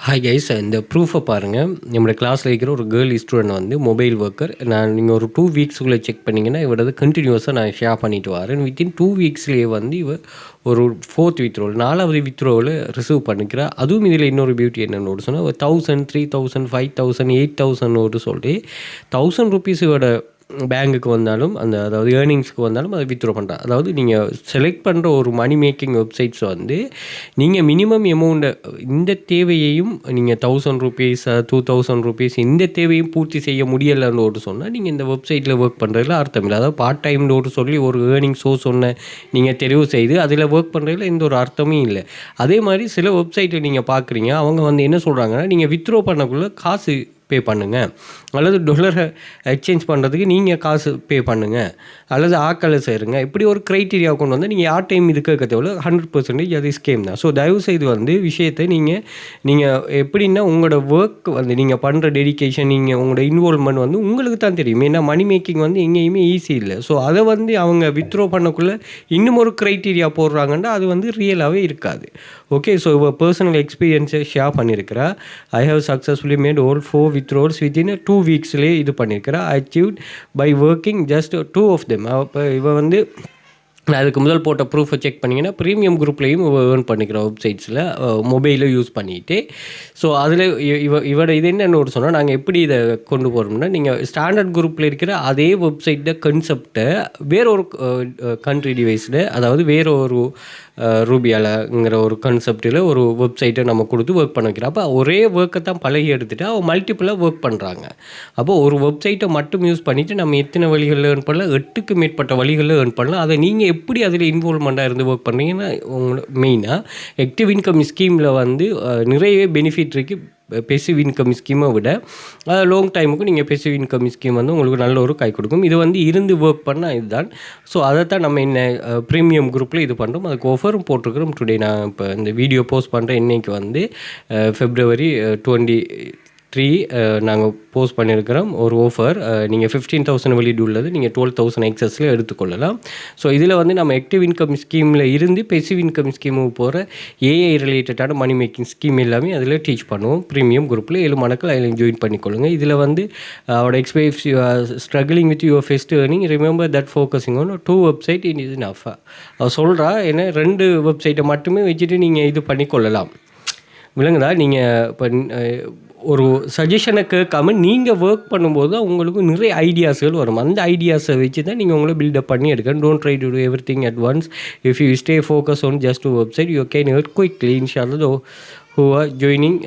Hi guys, இந்த ப்ரூஃபை பாருங்கள். நம்மளோட கிளாஸில் இருக்கிற ஒரு கேர்ள் ஸ்டூடெண்ட் வந்து மொபைல் ஒர்க்கர். நீங்கள் ஒரு 2 வீக்ஸுக்குள்ளே செக் பண்ணிங்கன்னா இவரது கண்டினியூஸாக நான் ஷேர் பண்ணிட்டு வரேன். வித்தின் 2 வீக்ஸ்லேயே வந்து இவ ஒரு 4th வித்ரோல் 4வது வித்ரோவில் ரிசீவ் பண்ணிக்கிறா. அதுவும் இதில் இன்னொரு பியூட்டி என்னென்னு சொன்னால் 1000 3000 5000 8000 சொல்லிட்டு 1000 ருபீஸ் இவட பேங்குக்கு வந்தாலும் அதாவது ஏர்னிங்ஸ்க்கு வந்தாலும் அதை வித்ட்ரா பண்ணுறா. அதாவது நீங்கள் செலக்ட் பண்ணுற ஒரு மணி மேக்கிங் வெப்சைட்ஸ் வந்து நீங்கள் மினிமம் அமௌண்ட்டை இந்த தேவையையும் நீங்கள் 1000 ருபீஸ் 2000 ருபீஸ் இந்த தேவையும் பூர்த்தி செய்ய முடியலைன்னு சொன்னால் நீங்கள் இந்த வெப்சைட்டில் ஒர்க் பண்ணுறதுல அர்த்தம் இல்லை. அதாவது பார்ட் டைம்னு சொல்லி ஒரு ஏர்னிங் சோர்ஸ் ஒன்று நீங்கள் தெரிவு செய்து அதில் ஒர்க் பண்ணுறதுல எந்த ஒரு அர்த்தமும் இல்லை. அதே மாதிரி சில வெப்சைட்டை நீங்கள் பார்க்குறீங்க, அவங்க வந்து என்ன சொல்கிறாங்கன்னா நீங்கள் வித்ட்ரா பண்ணக்குள்ளே காசு பே பண்ணுங்கள், அல்லது டாலரை எக்ஸ்சேஞ்ச் பண்ணுறதுக்கு நீங்கள் காசு பே பண்ணுங்கள், அல்லது ஆக்களை சேருங்க. இப்படி ஒரு க்ரைட்டீரியா கொண்டு வந்து நீங்கள் யார் டைம் இது கேட்க தேவையில்ல. 100% அது ஸ்கேம் தான். ஸோ தயவுசெய்து வந்து விஷயத்தை நீங்கள் எப்படின்னா உங்களோட ஒர்க் வந்து நீங்கள் பண்ணுற டெடிக்கேஷன், நீங்கள் உங்களோட இன்வால்வ்மெண்ட் வந்து உங்களுக்கு தான் தெரியும். ஏன்னா மணி மேக்கிங் வந்து எங்கேயுமே ஈஸி இல்லை. ஸோ அதை வந்து அவங்க வித்ட்ரா பண்ணக்குள்ளே இன்னும் ஒரு க்ரைட்டீரியா போடுறாங்கன்னா அது வந்து ரியலாகவே இருக்காது. ஓகே, ஸோ இவள் பர்சனல் எக்ஸ்பீரியன்ஸை ஷேர் பண்ணியிருக்கிறா. I have successfully made all 4 withdrawals within 2 வீக்ஸ்லேயே இது பண்ணியிருக்கிறா. Achieved by working just 2 of them. அப்போ இவள் வந்து நான் அதுக்கு முதல் போட்ட ப்ரூஃபை செக் பண்ணிங்கன்னா ப்ரீமியம் குரூப்லேயும் ஏர்ன் பண்ணிக்கிறோம் வெப்சைட்ஸில் மொபைலில் யூஸ் பண்ணிவிட்டு. ஸோ அதில் இவட இது என்னென்னு சொன்னால் நாங்கள் எப்படி இதை கொண்டு போகிறோம்னா, நீங்கள் ஸ்டாண்டர்ட் குரூப்பில் இருக்கிற அதே வெப்சைட்டை கன்செப்டை வேற ஒரு கண்ட்ரி டிவைஸில், அதாவது வேற ஒரு ரூபியாலங்கிற ஒரு கன்செப்டில் ஒரு வெப்சைட்டை நம்ம கொடுத்து ஒர்க் பண்ண வைக்கிறோம். அப்போ ஒரே ஒர்க்கை தான் பழகி எடுத்துகிட்டு அவள் மல்டிப்புளாக ஒர்க் பண்ணுறாங்க. அப்போது ஒரு வெப்சைட்டை மட்டும் யூஸ் பண்ணிவிட்டு நம்ம எத்தனை வழிகளில் ஏர்ன் பண்ணலாம், 8க்கு மேற்பட்ட வழிகளில் ஏர்ன் பண்ணலாம். அதை நீங்கள் எப்படி அதில் இன்வால்வ்மெண்ட்டாக இருந்து ஒர்க் பண்ணுறீங்கன்னா, மெயினாக ஆக்டிவ் இன்கம் ஸ்கீமில் வந்து நிறையவே பெனிஃபிட் இருக்குது. பெசிவ் இன்கம் ஸ்கீமை விட லாங் டைமுக்கு நீங்கள் பெசிவ் இன்கம் ஸ்கீம் வந்து உங்களுக்கு நல்ல ஒரு கை கொடுக்கும். இது வந்து இருந்து ஒர்க் பண்ணால் இதுதான். ஸோ அதை தான் நம்ம ப்ரீமியம் குரூப்பில் இது பண்ணுறோம். அதுக்கு ஆஃபரும் போட்டிருக்கிறோம். டுடே நான் இப்போ இந்த வீடியோ போஸ்ட் பண்ணுறேன். இன்றைக்கி வந்து February 23 நாங்கள் போஸ்ட் பண்ணியிருக்கிறோம் ஒரு ஆஃபர். நீங்கள் 15,000 வெளியீடு உள்ளது நீங்கள் 12,000 எக்ஸஸில் எடுத்துக்கொள்ளலாம். ஸோ இதில் வந்து நம்ம ஆக்டிவ் இன்கம் ஸ்கீமில் இருந்து பெசிவ் இன்கம் ஸ்கீமுக்கு போகிற ஏஐ ரிலேட்டடான மணி மேக்கிங் ஸ்கீம் எல்லாமே அதில் டீச் பண்ணுவோம். ப்ரீமியம் குரூப்பில் 7 மடக்கள் அதில் ஜாயின் பண்ணிக்கொள்ளுங்க. இதில் வந்து அவரோட experience struggling with your first earning, remember that focusing on 2 website in is enough. அவர் சொல்கிறா ஏன்னா 2 வெப்சைட்டை மட்டுமே வச்சுட்டு நீங்கள் இது பண்ணிக்கொள்ளலாம். விளங்குதா? நீங்கள் இப்போ ஒரு சஜஷனை கேட்காம நீங்கள் ஒர்க் பண்ணும்போது தான் உங்களுக்கு நிறைய ஐடியாஸ்கள் வரும். அந்த ஐடியாஸை வச்சு தான் நீங்கள் உங்களை பில்டப் பண்ணி எடுக்கணும். Don't try to do everything at once. If you stay focus on just website you can earn quickly. இன்ஷால்லா ஹூ ஆர் ஜாயினிங்